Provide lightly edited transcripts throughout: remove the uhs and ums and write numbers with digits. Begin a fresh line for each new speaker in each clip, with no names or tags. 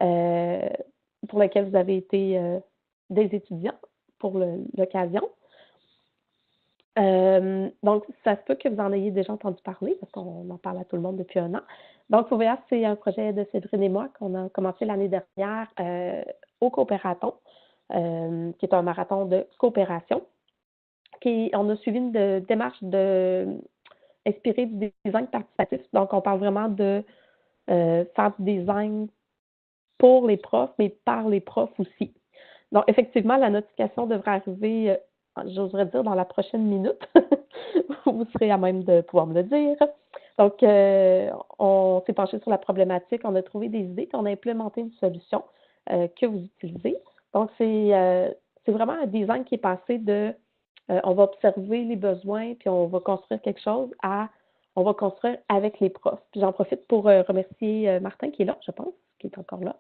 euh, pour lequel vous avez été des étudiants pour l'occasion. Donc, ça se peut que vous en ayez déjà entendu parler, parce qu'on en parle à tout le monde depuis 1 an. Donc, OVH, c'est un projet de Séverine et moi qu'on a commencé l'année dernière au Coopératon, qui est un marathon de coopération. On a suivi une démarche inspirée du design participatif. Donc, on parle vraiment de faire du design pour les profs, mais par les profs aussi. Donc, effectivement, la notification devrait arriver, j'oserais dire, dans la prochaine minute. Vous serez à même de pouvoir me le dire. Donc, on s'est penché sur la problématique, on a trouvé des idées, puis on a implémenté une solution que vous utilisez. Donc, c'est vraiment un design qui est passé de on va observer les besoins, puis on va construire quelque chose à on va construire avec les profs. Puis j'en profite pour remercier Martin qui est là, je pense, qui est encore là.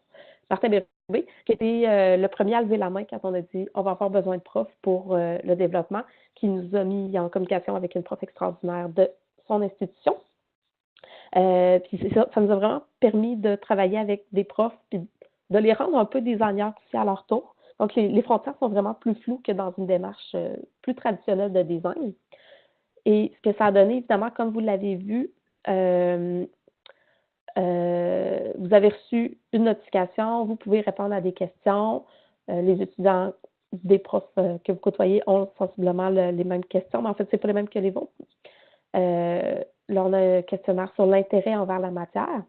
Martin Bérubé, qui était le premier à lever la main quand on a dit on va avoir besoin de profs pour le développement, qui nous a mis en communication avec une prof extraordinaire de son institution. Puis ça nous a vraiment permis de travailler avec des profs, puis de les rendre un peu designers aussi à leur tour. Donc, les frontières sont vraiment plus floues que dans une démarche plus traditionnelle de design. Et ce que ça a donné, évidemment, comme vous l'avez vu, vous avez reçu une notification, vous pouvez répondre à des questions. Les étudiants des profs que vous côtoyez ont sensiblement les mêmes questions, mais en fait, ce n'est pas les mêmes que les vôtres. Là, on a un questionnaire sur l'intérêt envers la matière.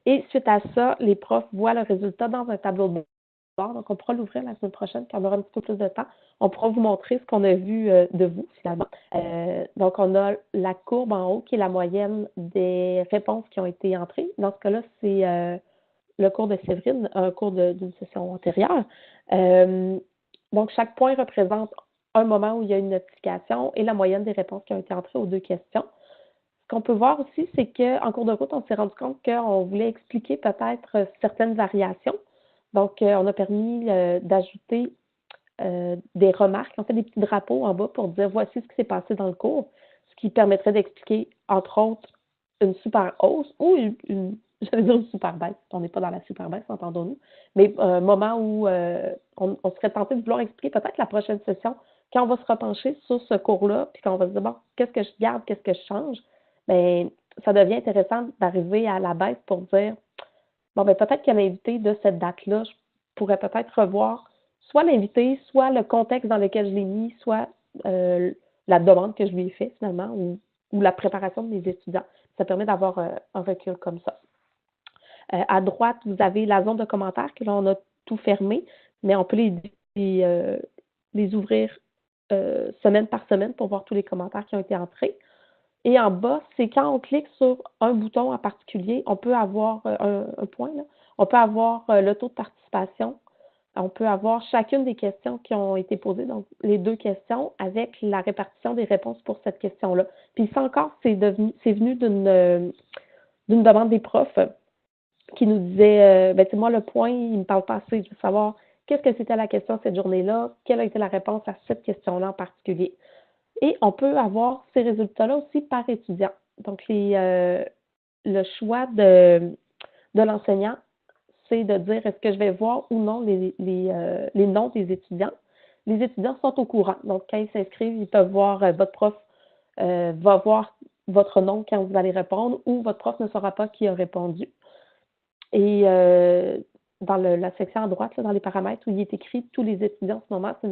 Et suite à ça, les profs voient le résultat dans un tableau de bord. Donc, on pourra l'ouvrir la semaine prochaine quand on aura un petit peu plus de temps. On pourra vous montrer ce qu'on a vu de vous, finalement. Donc, on a la courbe en haut qui est la moyenne des réponses qui ont été entrées. Dans ce cas-là, c'est le cours de Séverine, un cours d'une session antérieure. Donc, chaque point représente un moment où il y a une notification et la moyenne des réponses qui ont été entrées aux 2 questions. Ce qu'on peut voir aussi, c'est qu'en cours de route, on s'est rendu compte qu'on voulait expliquer peut-être certaines variations. Donc, on a permis d'ajouter des remarques, en fait des petits drapeaux en bas pour dire voici ce qui s'est passé dans le cours, ce qui permettrait d'expliquer, entre autres, une super hausse ou j'allais dire une super baisse. On n'est pas dans la super baisse, entendons-nous, mais un moment où on serait tenté de vouloir expliquer peut-être la prochaine session, quand on va se repencher sur ce cours-là, puis qu'on va se dire, bon, qu'est-ce que je garde, qu'est-ce que je change, bien, ça devient intéressant d'arriver à la baisse pour dire, bon, bien, peut-être qu'un invité de cette date-là, je pourrais peut-être revoir soit l'invité, soit le contexte dans lequel je l'ai mis, soit la demande que je lui ai faite finalement, ou la préparation de mes étudiants. Ça permet d'avoir un recul comme ça. À droite, vous avez la zone de commentaires, que là, on a tout fermé, mais on peut les ouvrir semaine par semaine pour voir tous les commentaires qui ont été entrés. Et en bas, c'est quand on clique sur un bouton en particulier, on peut avoir un point, là, on peut avoir le taux de participation, on peut avoir chacune des questions qui ont été posées, donc les 2 questions, avec la répartition des réponses pour cette question-là. Puis ça encore, c'est venu d'une demande des profs qui nous disaient, ben, moi, le point, il ne me parle pas assez, je veux savoir qu'est-ce que c'était la question cette journée-là, quelle a été la réponse à cette question-là en particulier. Et on peut avoir ces résultats-là aussi par étudiant. Donc, le choix de l'enseignant, c'est de dire est-ce que je vais voir ou non les noms des étudiants. Les étudiants sont au courant. Donc, quand ils s'inscrivent, ils peuvent voir votre prof va voir votre nom quand vous allez répondre ou votre prof ne saura pas qui a répondu. Et dans la section à droite, là, dans les paramètres, où il est écrit tous les étudiants en ce moment, c'est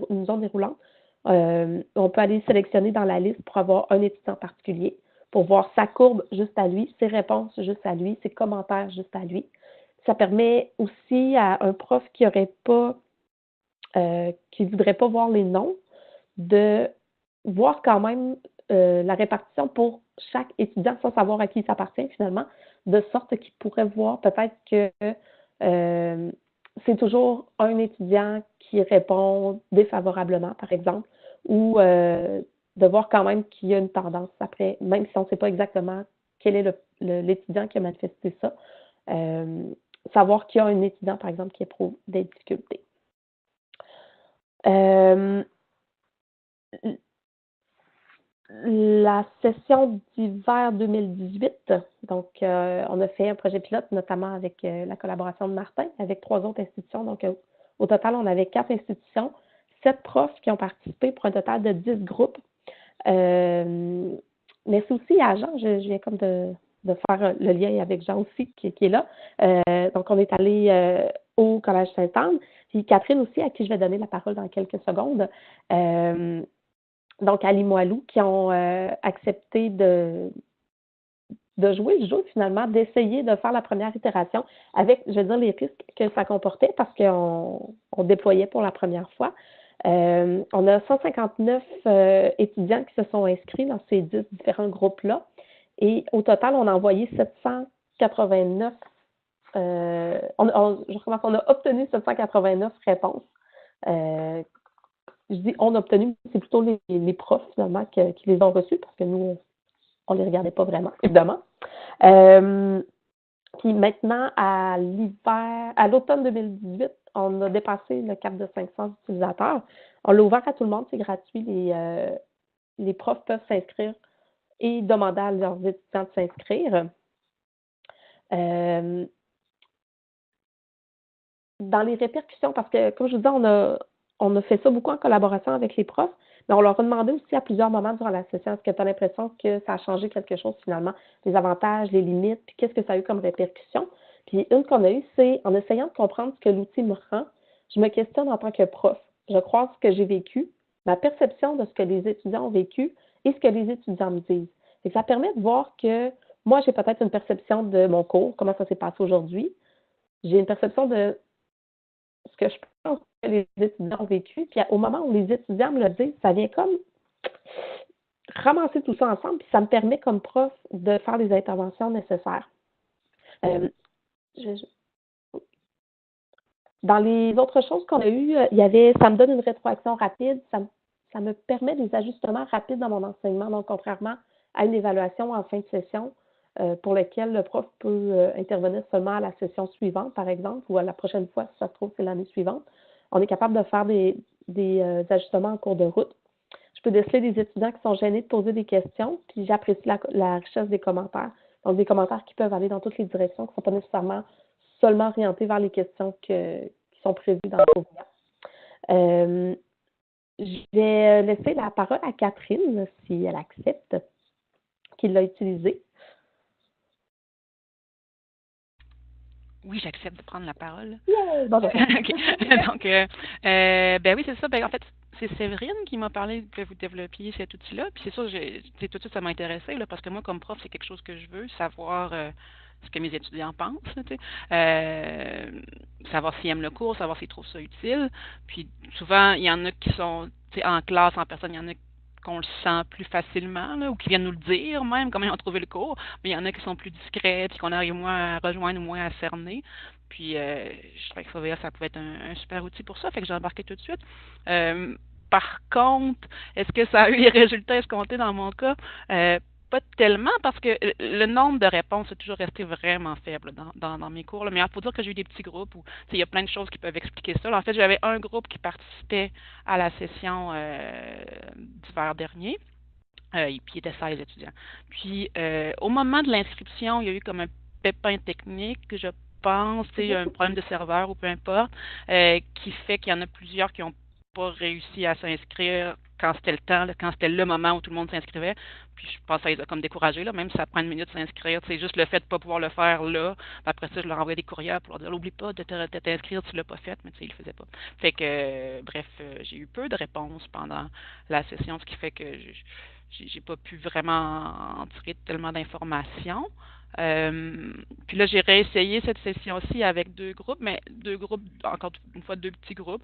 une zone déroulante. On peut aller sélectionner dans la liste pour avoir un étudiant particulier, pour voir sa courbe juste à lui, ses réponses juste à lui, ses commentaires juste à lui. Ça permet aussi à un prof qui aurait pas, qui ne voudrait pas voir les noms, de voir quand même la répartition pour chaque étudiant sans savoir à qui ça appartient finalement, de sorte qu'il pourrait voir peut-être que c'est toujours un étudiant qui répond défavorablement, par exemple, ou de voir quand même qu'il y a une tendance après, même si on ne sait pas exactement quel est l'étudiant qui a manifesté ça, savoir qu'il y a un étudiant, par exemple, qui éprouve des difficultés. la session d'hiver 2018, donc on a fait un projet pilote, notamment avec la collaboration de Martin, avec 3 autres institutions. Donc, au total, on avait 4 institutions, 7 profs qui ont participé pour un total de 10 groupes. Mais c'est aussi à Jean, je viens comme de faire le lien avec Jean aussi, qui est là. Donc, on est allé au Collège Sainte-Anne. Puis Catherine aussi, à qui je vais donner la parole dans quelques secondes. Donc, à Limoilou, qui ont accepté de jouer le jeu, finalement, d'essayer de faire la première itération avec, je veux dire, les risques que ça comportait parce qu'on déployait pour la première fois. On a 159 étudiants qui se sont inscrits dans ces 10 différents groupes-là. Et au total, on a envoyé 789. Je recommence, on a obtenu 789 réponses. Je dis on a obtenu, c'est plutôt les profs, finalement, qui les ont reçus parce que nous, on ne les regardait pas vraiment, évidemment. Puis maintenant, à l'automne 2018, on a dépassé le cap de 500 utilisateurs. On l'a ouvert à tout le monde, c'est gratuit. Les profs peuvent s'inscrire et demander à leurs étudiants de s'inscrire. Dans les répercussions, parce que, comme je vous dis, on a fait ça beaucoup en collaboration avec les profs, mais on leur a demandé aussi à plusieurs moments durant la session, est-ce que tu as l'impression que ça a changé quelque chose finalement, les avantages, les limites, puis qu'est-ce que ça a eu comme répercussion? Puis une qu'on a eue, c'est en essayant de comprendre ce que l'outil me rend, je me questionne en tant que prof. Je croise ce que j'ai vécu, ma perception de ce que les étudiants ont vécu et ce que les étudiants me disent. Et ça permet de voir que moi, j'ai peut-être une perception de mon cours, comment ça s'est passé aujourd'hui. J'ai une perception de ce que je pense que les étudiants ont vécu. Puis au moment où les étudiants me le disent, ça vient comme ramasser tout ça ensemble, puis ça me permet comme prof de faire les interventions nécessaires. Dans les autres choses qu'on a eues, ça me donne une rétroaction rapide, ça me permet des ajustements rapides dans mon enseignement. Donc, contrairement à une évaluation en fin de session, pour laquelle le prof peut intervenir seulement à la session suivante, par exemple, ou à la prochaine fois, si ça se trouve, c'est l'année suivante, on est capable de faire des ajustements en cours de route. Je peux déceler des étudiants qui sont gênés de poser des questions, puis j'apprécie la richesse des commentaires. Donc, des commentaires qui peuvent aller dans toutes les directions, qui ne sont pas nécessairement seulement orientés vers les questions qui sont prévues dans le cours. Je vais laisser la parole à Catherine, si elle accepte, qui l'a utilisé.
Oui, j'accepte de prendre la parole.
Yeah! Bonjour.
OK. Donc, ben oui, c'est ça. Ben, en fait, c'est Séverine qui m'a parlé que vous développiez cet outil-là. Puis c'est ça, tout de suite, ça m'a intéressé, là, parce que moi, comme prof, c'est quelque chose que je veux, savoir ce que mes étudiants pensent, là, savoir s'ils aiment le cours, savoir s'ils trouvent ça utile. Puis souvent, il y en a qui sont en classe, en personne, il y en a qu'on le sent plus facilement, là, ou qui viennent nous le dire même, comment ils ont trouvé le cours, mais il y en a qui sont plus discrets, puis qu'on arrive moins à rejoindre ou moins à cerner. Puis je trouvais que ça pouvait être un super outil pour ça, fait que j'ai embarqué tout de suite. Par contre, est-ce que ça a eu les résultats escomptés dans mon cas? Pas tellement, parce que le nombre de réponses est toujours resté vraiment faible dans mes cours. Là. Mais il faut dire que j'ai eu des petits groupes où il y a plein de choses qui peuvent expliquer ça. Là, en fait, j'avais un groupe qui participait à la session d'hiver dernier. Et puis, il était 16 étudiants. Puis, au moment de l'inscription, il y a eu comme un pépin technique, je pense, un problème de serveur ou peu importe, qui fait qu'il y en a plusieurs qui n'ont pas réussi à s'inscrire quand c'était le temps, là, quand c'était le moment où tout le monde s'inscrivait. Puis je pense que ça les a comme découragés, là, même si ça prend une minute de s'inscrire. C'est juste le fait de ne pas pouvoir le faire là. Après ça, je leur envoyais des courriels pour leur dire n'oublie pas de t'inscrire, tu ne l'as pas fait, mais ils ne le faisaient pas. Fait que, bref, j'ai eu peu de réponses pendant la session, ce qui fait que j'ai pas pu vraiment en tirer tellement d'informations. Puis là, j'ai réessayé cette session-ci avec 2 groupes, mais 2 groupes, encore une fois, 2 petits groupes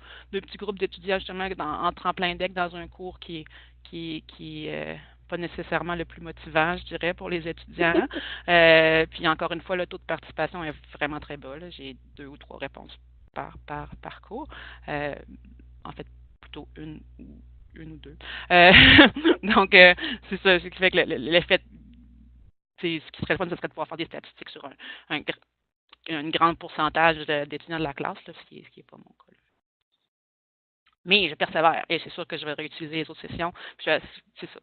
d'étudiants justement en tremplin deck dans un cours qui est pas nécessairement le plus motivant, je dirais, pour les étudiants. Puis encore une fois, le taux de participation est vraiment très bas. J'ai 2 ou 3 réponses par cours. En fait, plutôt une ou deux. Donc, c'est ça, ce qui fait que l'effet, ce qui serait le fun, ce serait de pouvoir faire des statistiques sur un grand pourcentage d'étudiants de la classe, là, ce qui est pas mon cas. Mais je persévère et c'est sûr que je vais réutiliser les autres sessions. C'est ça.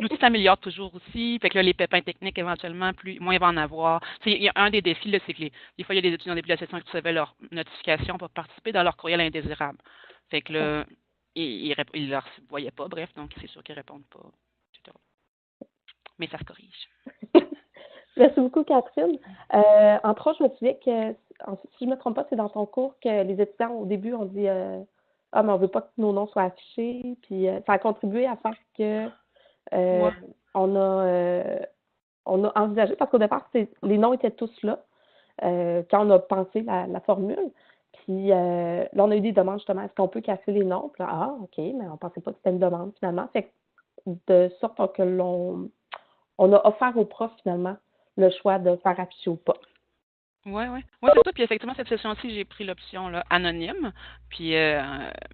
L'outil s'améliore toujours aussi. Fait que là, les pépins techniques, éventuellement, moins il va en avoir. Il y a un des défis, là, c'est que des fois, il y a des étudiants au début de la session qui recevaient leur notification pour participer dans leur courriel indésirable. Fait que là, ils ne leur voyaient pas, bref, donc c'est sûr qu'ils ne répondent pas, etc. Mais ça se corrige.
Merci beaucoup, Catherine. Entre autres, je me souviens que, si je ne me trompe pas, c'est dans ton cours que les étudiants, au début, ont dit ah, mais on ne veut pas que nos noms soient affichés. Puis ça a contribué à faire que
Ouais.
on a envisagé, parce qu'au départ, les noms étaient tous là quand on a pensé la formule. Puis là, on a eu des demandes justement, est-ce qu'on peut casser les noms? Puis là, ah, OK, mais on ne pensait pas que c'était une demande finalement. Fait que, de sorte que on a offert aux profs finalement le choix de faire afficher ou pas.
Oui, oui. Oui, c'est ça. Puis effectivement, cette session-ci, j'ai pris l'option là, anonyme. Puis,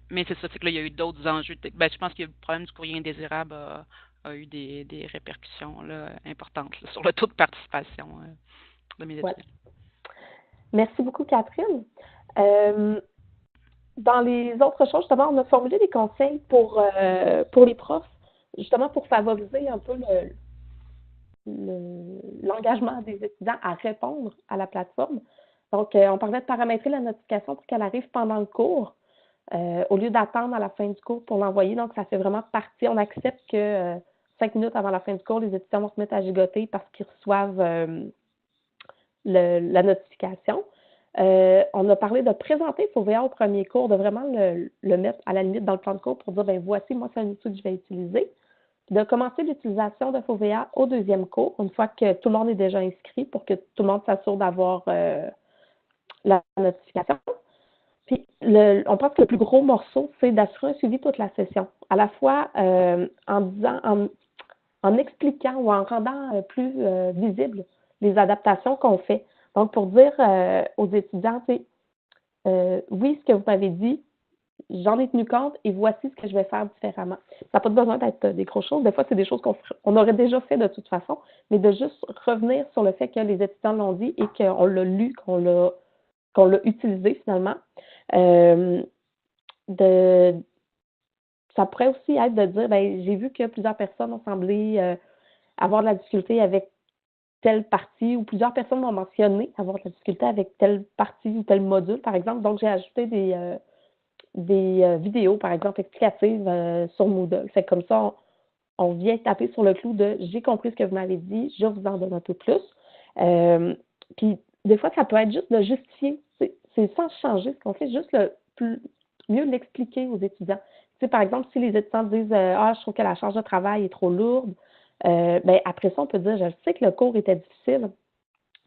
mais c'est ça, c'est que là, il y a eu d'autres enjeux. Ben, je pense que le problème du courrier indésirable a eu des répercussions là, importantes là, sur le taux de participation de mes étudiants.
Merci beaucoup, Catherine. Dans les autres choses, justement, on a formulé des conseils pour les profs, justement pour favoriser un peu l'engagement des étudiants à répondre à la plateforme. Donc, on parlait de paramétrer la notification pour qu'elle arrive pendant le cours, au lieu d'attendre à la fin du cours pour l'envoyer. Donc, ça fait vraiment partie. On accepte que 5 minutes avant la fin du cours, les étudiants vont se mettre à gigoter parce qu'ils reçoivent la notification. On a parlé de présenter FOVEA au premier cours, de vraiment le mettre à la limite dans le plan de cours pour dire, ben voici, moi, c'est un outil que je vais utiliser. De commencer l'utilisation de FOVEA au deuxième cours, une fois que tout le monde est déjà inscrit, pour que tout le monde s'assure d'avoir la notification. Puis, on pense que le plus gros morceau, c'est d'assurer un suivi toute la session. À la fois en expliquant ou en rendant plus visible les adaptations qu'on fait. Donc, pour dire aux étudiants, oui, ce que vous m'avez dit, j'en ai tenu compte et voici ce que je vais faire différemment. Ça n'a pas besoin d'être des grosses choses. Des fois, c'est des choses qu'on aurait déjà fait de toute façon, mais de juste revenir sur le fait que les étudiants l'ont dit et qu'on l'a lu, qu'on l'a utilisé finalement. Ça pourrait aussi être de dire, ben, j'ai vu que plusieurs personnes ont semblé avoir de la difficulté avec telle partie, ou plusieurs personnes m'ont mentionné avoir de la difficulté avec telle partie ou tel module, par exemple. Donc, j'ai ajouté des vidéos, par exemple, explicatives sur Moodle. Fait que comme ça, on vient taper sur le clou de j'ai compris ce que vous m'avez dit, je vous en donne un peu plus. Puis, des fois, ça peut être juste de justifier. C'est sans changer ce qu'on fait, juste mieux l'expliquer aux étudiants. Tu sais, par exemple, si les étudiants disent ah, je trouve que la charge de travail est trop lourde, ben, après ça, on peut dire je sais que le cours était difficile.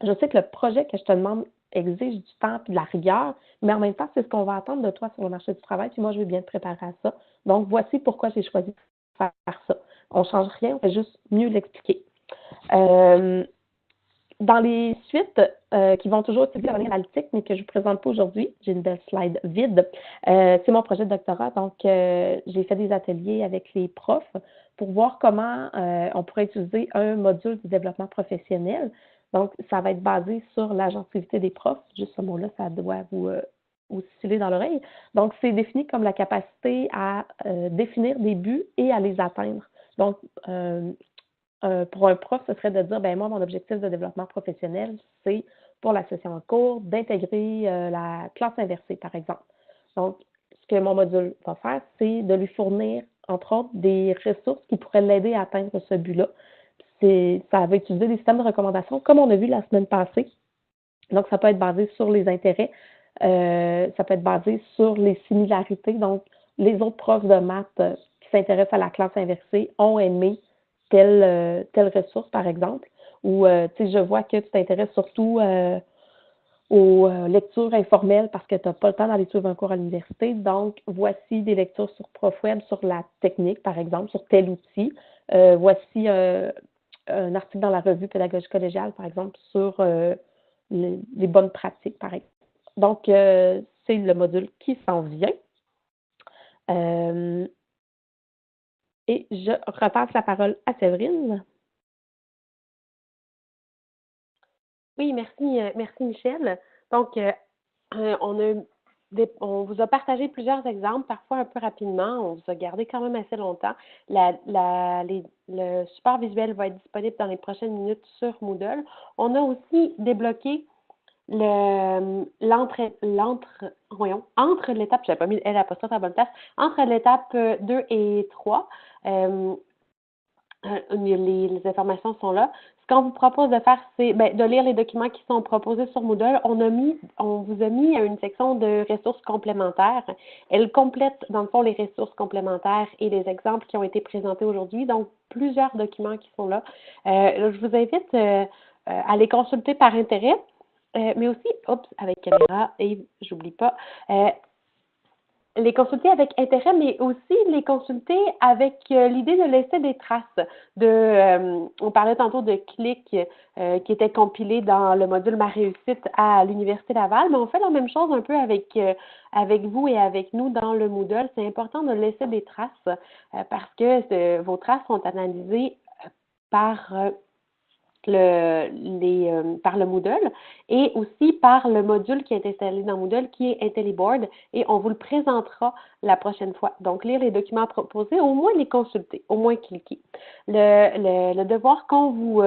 Je sais que le projet que je te demande exige du temps et de la rigueur, mais en même temps, c'est ce qu'on va attendre de toi sur le marché du travail, puis moi, je vais bien te préparer à ça. Donc, voici pourquoi j'ai choisi de faire ça. On ne change rien, on fait juste mieux l'expliquer. Dans les suites qui vont toujours utiliser la manière analytique, mais que je ne vous présente pas aujourd'hui, j'ai une belle slide vide, c'est mon projet de doctorat. Donc, j'ai fait des ateliers avec les profs pour voir comment on pourrait utiliser un module du développement professionnel. Donc, ça va être basé sur l'agentivité des profs. Juste ce mot-là, ça doit vous sciller dans l'oreille. Donc, c'est défini comme la capacité à définir des buts et à les atteindre. Donc, pour un prof, ce serait de dire, ben moi, mon objectif de développement professionnel, c'est pour la session en cours d'intégrer la classe inversée, par exemple. Donc, ce que mon module va faire, c'est de lui fournir, entre autres, des ressources qui pourraient l'aider à atteindre ce but-là. Ça va utiliser des systèmes de recommandation, comme on a vu la semaine passée. Donc, ça peut être basé sur les intérêts, ça peut être basé sur les similarités. Donc, les autres profs de maths qui s'intéressent à la classe inversée ont aimé telle ressource, par exemple, ou tu sais, je vois que tu t'intéresses surtout aux lectures informelles parce que tu n'as pas le temps d'aller suivre un cours à l'université. Donc, voici des lectures sur ProfWeb sur la technique, par exemple, sur tel outil. Voici un article dans la revue Pédagogie collégiale, par exemple, sur les bonnes pratiques, par exemple. Donc, c'est le module qui s'en vient. Et je repasse la parole à Séverine.
Oui, merci Michel. Donc, on a on vous a partagé plusieurs exemples, parfois un peu rapidement. On vous a gardé quand même assez longtemps. Le support visuel va être disponible dans les prochaines minutes sur Moodle. On a aussi débloqué entre l'étape, je n'avais pas mis L apostrophe à la bonne place, entre l'étape 2 et 3, les informations sont là. Ce qu'on vous propose de faire, c'est de lire les documents qui sont proposés sur Moodle. On vous a mis une section de ressources complémentaires. Elle complète, dans le fond, les ressources complémentaires et les exemples qui ont été présentés aujourd'hui. Donc, plusieurs documents qui sont là. Je vous invite à les consulter par intérêt. Mais aussi, avec caméra, et j'oublie pas, les consulter avec intérêt, mais aussi les consulter avec l'idée de laisser des traces. On parlait tantôt de clics qui étaient compilés dans le module Ma réussite à l'Université Laval, mais on fait la même chose un peu avec vous et avec nous dans le Moodle. C'est important de laisser des traces parce que vos traces sont analysées par le Moodle et aussi par le module qui est installé dans Moodle qui est IntelliBoard et on vous le présentera la prochaine fois. Donc, lire les documents proposés, au moins les consulter, au moins cliquer. Le devoir qu'on vous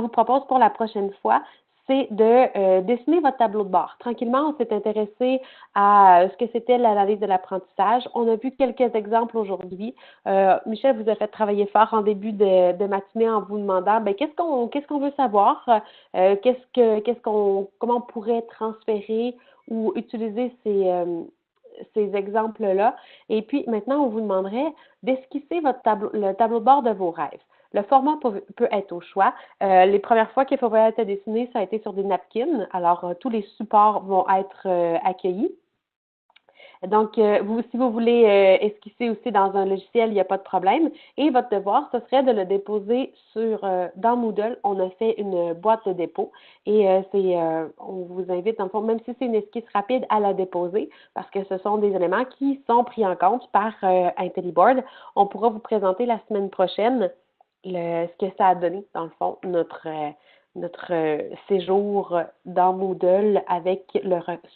propose pour la prochaine fois, c'est de dessiner votre tableau de bord. Tranquillement, on s'est intéressé à ce que c'était l'analyse de l'apprentissage. On a vu quelques exemples aujourd'hui. Michel vous a fait travailler fort en début de matinée en vous demandant qu'est-ce qu'on veut savoir, comment on pourrait transférer ou utiliser ces exemples-là. Et puis maintenant, on vous demanderait d'esquisser le tableau de bord de vos rêves. Le format peut être au choix. Les premières fois qu'il faut être dessiné, ça a été sur des napkins. Alors, tous les supports vont être accueillis. Donc, si vous voulez esquisser aussi dans un logiciel, il n'y a pas de problème. Et votre devoir, ce serait de le déposer dans Moodle. On a fait une boîte de dépôt et on vous invite, en fond, même si c'est une esquisse rapide, à la déposer parce que ce sont des éléments qui sont pris en compte par IntelliBoard. On pourra vous présenter la semaine prochaine ce que ça a donné, dans le fond, notre séjour dans Moodle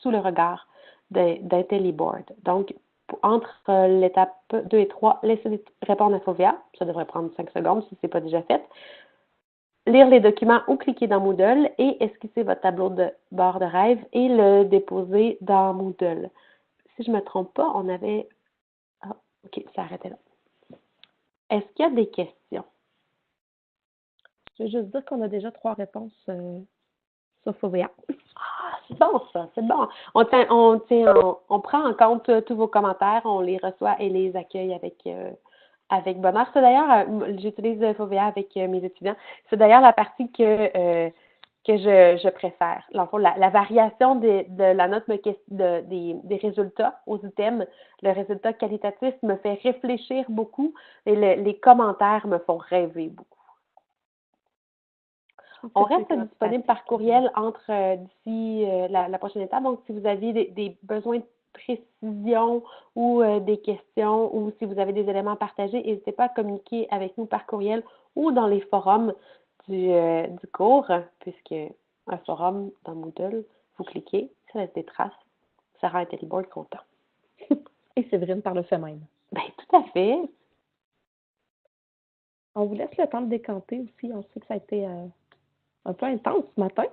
sous le regard d'IntelliBoard. Donc, entre l'étape 2 et 3, laissez répondre à Fovea. Ça devrait prendre 5 secondes si ce n'est pas déjà fait. Lire les documents ou cliquer dans Moodle et esquisser votre tableau de bord de rêve et le déposer dans Moodle. Si je ne me trompe pas, on avait... Ah, OK, ça arrêtait là. Est-ce qu'il y a des questions?
Je veux juste dire qu'on a déjà 3 réponses sur Fovea.
Ah, c'est bon ça, c'est bon. On prend en compte tous vos commentaires, on les reçoit et les accueille avec bonheur. C'est d'ailleurs, j'utilise Fovea avec mes étudiants. C'est d'ailleurs la partie que je préfère. Dans le fond, la variation de la note des résultats aux items, le résultat qualitatif me fait réfléchir beaucoup et les commentaires me font rêver beaucoup. On reste disponible par courriel d'ici la prochaine étape. Donc, si vous avez des besoins de précision ou des questions ou si vous avez des éléments à partager, n'hésitez pas à communiquer avec nous par courriel ou dans les forums du cours, puisque un forum dans Moodle, vous cliquez, ça laisse des traces, ça rend IntelliBoard content.
Et Séverine par le fait même.
Bien, tout à fait.
On vous laisse le temps de décanter aussi. On sait que ça a été un peu intense ce matin.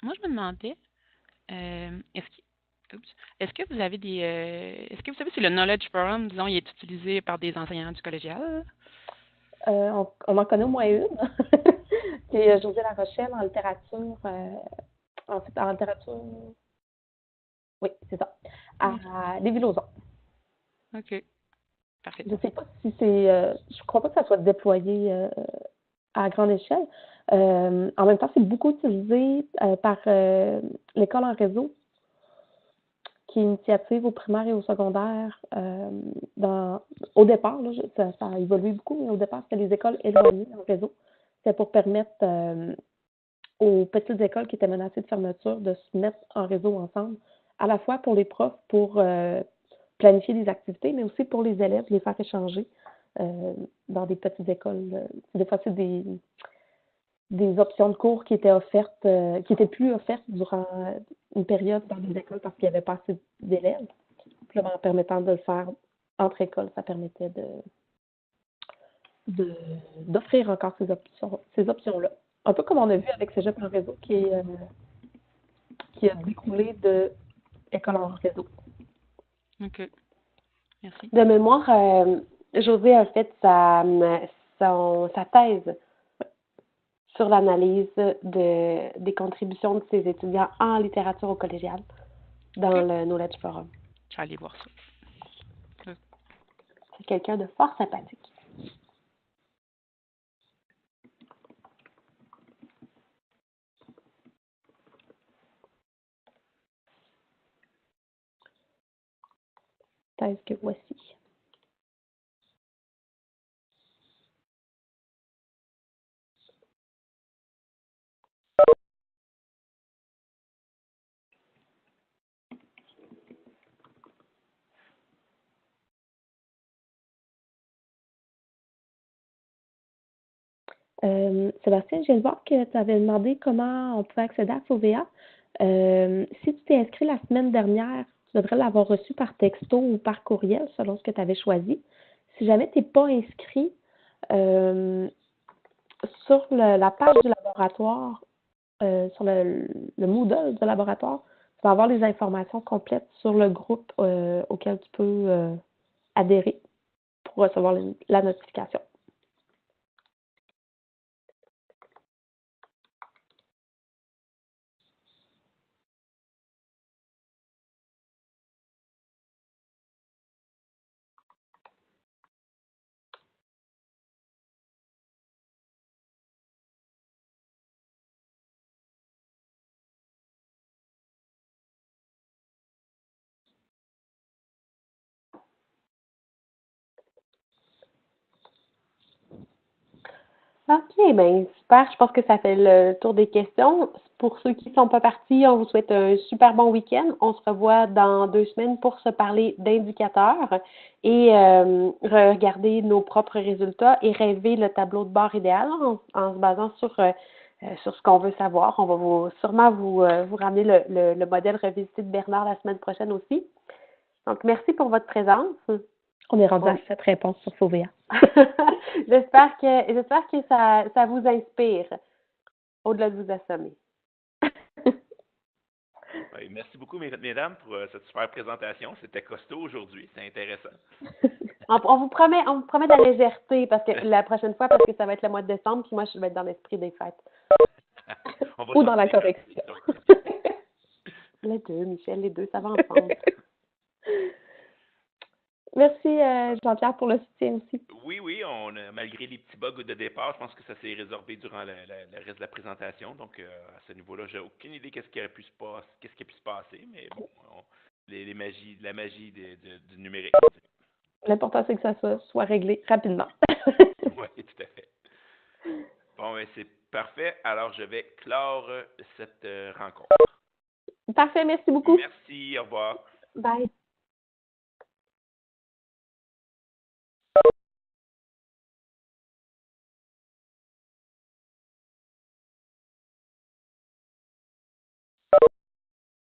Moi, je me demandais, est-ce que vous avez est-ce que vous savez si le Knowledge Forum, disons, il est utilisé par des enseignants du collégial?
On en connaît au moins une. C'est José Larochelle en littérature. En littérature. Oui, c'est ça. À Lévis-Lauzon.
OK. Parfait.
Je ne sais pas si c'est. Je ne crois pas que ça soit déployé à grande échelle. En même temps, c'est beaucoup utilisé par l'école en réseau, qui est une initiative au primaire et au secondaire. Au départ, là, ça a évolué beaucoup, mais au départ, c'était les écoles éloignées en réseau. C'était pour permettre aux petites écoles qui étaient menacées de fermeture de se mettre en réseau ensemble, à la fois pour les profs, pour planifier des activités, mais aussi pour les élèves, les faire échanger. dans des petites écoles. Des fois, c'est des options de cours qui étaient offertes, qui étaient plus offertes durant une période dans des écoles parce qu'il n'y avait pas assez d'élèves. Puis là, en permettant de le faire entre écoles, ça permettait d'offrir encore ces options-là. Un peu comme on a vu avec Cégep en réseau qui a découlé de École en réseau.
OK. Merci.
De mémoire, José a fait sa thèse sur l'analyse des contributions de ses étudiants en littérature au collégial dans le Knowledge Forum.
Je vais aller voir ça.
C'est quelqu'un de fort sympathique.
Thèse que voici. Sébastien, je viens de voir que tu avais demandé comment on pouvait accéder à FOVEA. Si tu t'es inscrit la semaine dernière, tu devrais l'avoir reçu par texto ou par courriel, selon ce que tu avais choisi. Si jamais tu n'es pas inscrit, sur la page du laboratoire, sur le Moodle du laboratoire, tu vas avoir les informations complètes sur le groupe auquel tu peux adhérer pour recevoir la notification.
OK, bien, super. Je pense que ça fait le tour des questions. Pour ceux qui ne sont pas partis, on vous souhaite un super bon week-end. On se revoit dans 2 semaines pour se parler d'indicateurs et regarder nos propres résultats et rêver le tableau de bord idéal en se basant sur ce qu'on veut savoir. On va sûrement vous ramener le modèle revisité de Bernard la semaine prochaine aussi. Donc, merci pour votre présence.
On est rendu à cette réponse sur FOVEA.
J'espère que ça vous inspire, au-delà de vous assommer.
Oui, merci beaucoup, mesdames, pour cette super présentation. C'était costaud aujourd'hui, c'était intéressant.
On vous promet de la légèreté parce que la prochaine fois, parce que ça va être le mois de décembre, puis moi, je vais être dans l'esprit des fêtes.
Ou dans la correction.
Les deux, Michel, les deux, ça va ensemble.
Merci, Jean-Pierre, pour le soutien aussi.
Oui, malgré les petits bugs de départ, je pense que ça s'est résorbé durant le reste de la présentation. Donc, à ce niveau-là, j'ai aucune idée qu'est-ce qui a pu se passer, mais bon, la magie du numérique.
L'important, c'est que ça soit réglé rapidement.
Oui, tout à fait. Bon, c'est parfait. Alors, je vais clore cette rencontre.
Parfait, merci beaucoup.
Merci, au revoir.
Bye.